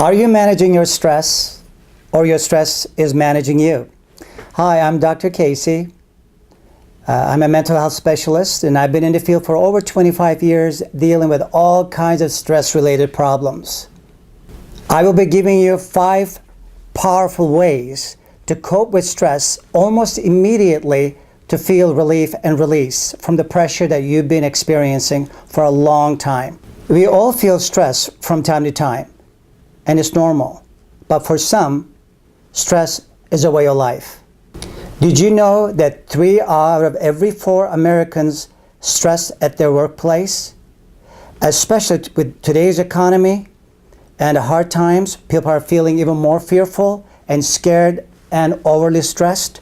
Are you managing your stress, or your stress is managing you? Hi, I'm Dr. Casey. I'm a mental health specialist, and I've been in the field for over 25 years dealing with all kinds of stress-related problems. I will be giving you 5 powerful ways to cope with stress almost immediately to feel relief and release from the pressure that you've been experiencing for a long time. We all feel stress from time to time, and it's normal. But for some, stress is a way of life. Did you know that 3 out of every 4 Americans stress at their workplace? Especially with today's economy and the hard times, people are feeling even more fearful and scared and overly stressed,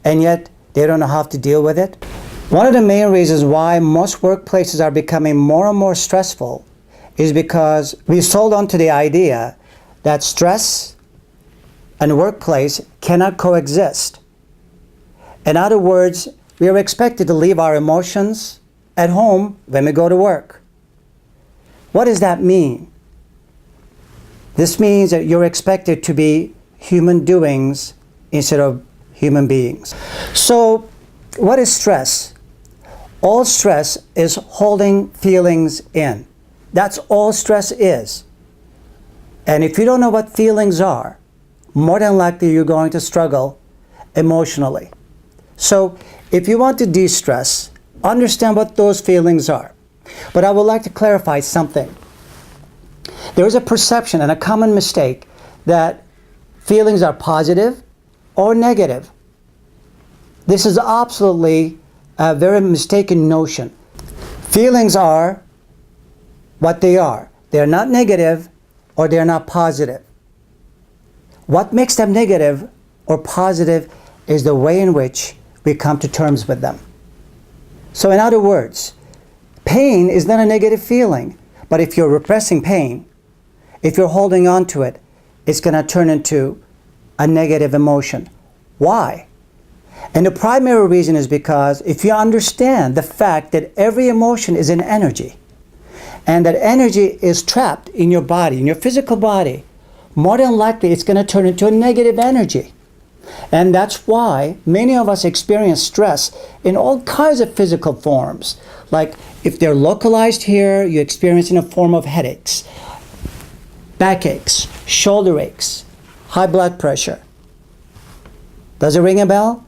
and yet they don't know how to deal with it. One of the main reasons why most workplaces are becoming more and more stressful is because we sold on to the idea that stress and workplace cannot coexist. In other words, we are expected to leave our emotions at home when we go to work. What does that mean? This means that you're expected to be human doings instead of human beings. So, what is stress? All stress is holding feelings in. That's all stress is. And if you don't know what feelings are, more than likely you're going to struggle emotionally. So if you want to de-stress, understand what those feelings are. But I would like to clarify something. There is a perception and a common mistake that feelings are positive or negative. This is absolutely a very mistaken notion. Feelings are what they are. They are not negative or they are not positive. What makes them negative or positive is the way in which we come to terms with them. So in other words, pain is not a negative feeling, but if you're repressing pain, if you're holding on to it, it's going to turn into a negative emotion. Why? And the primary reason is because if you understand the fact that every emotion is an energy, and that energy is trapped in your body, in your physical body, more than likely it's going to turn into a negative energy. And that's why many of us experience stress in all kinds of physical forms. Like if they're localized here, you experience in a form of headaches, backaches, shoulder aches, high blood pressure. Does it ring a bell?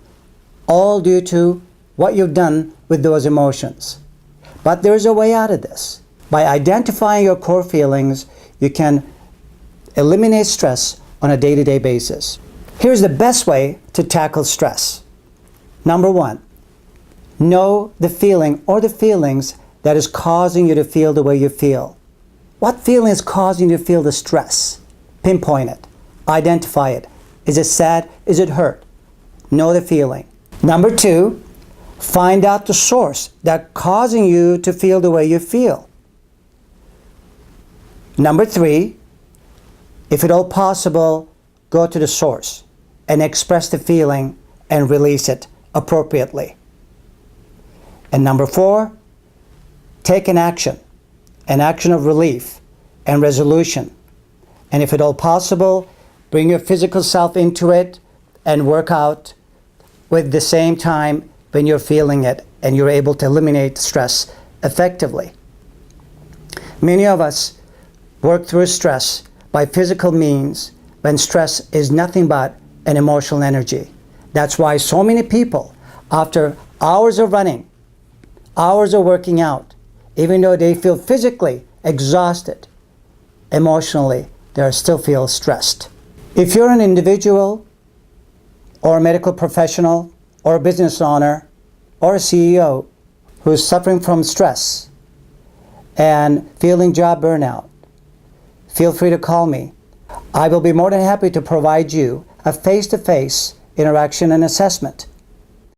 All due to what you've done with those emotions. But there's a way out of this. By identifying your core feelings, you can eliminate stress on a day-to-day basis. Here's the best way to tackle stress. Number 1, know the feeling or the feelings that is causing you to feel the way you feel. What feeling is causing you to feel the stress? Pinpoint it. Identify it. Is it sad? Is it hurt? Know the feeling. Number 2, find out the source that's causing you to feel the way you feel. Number 3, if at all possible, go to the source and express the feeling and release it appropriately. And number 4, take an action of relief and resolution. And if at all possible, bring your physical self into it and work out with the same time when you're feeling it and you're able to eliminate stress effectively. Many of us work through stress by physical means when stress is nothing but an emotional energy. That's why so many people, after hours of running, hours of working out, even though they feel physically exhausted, emotionally, they still feel stressed. If you're an individual or a medical professional or a business owner or a CEO who's suffering from stress and feeling job burnout, feel free to call me. I will be more than happy to provide you a face-to-face interaction and assessment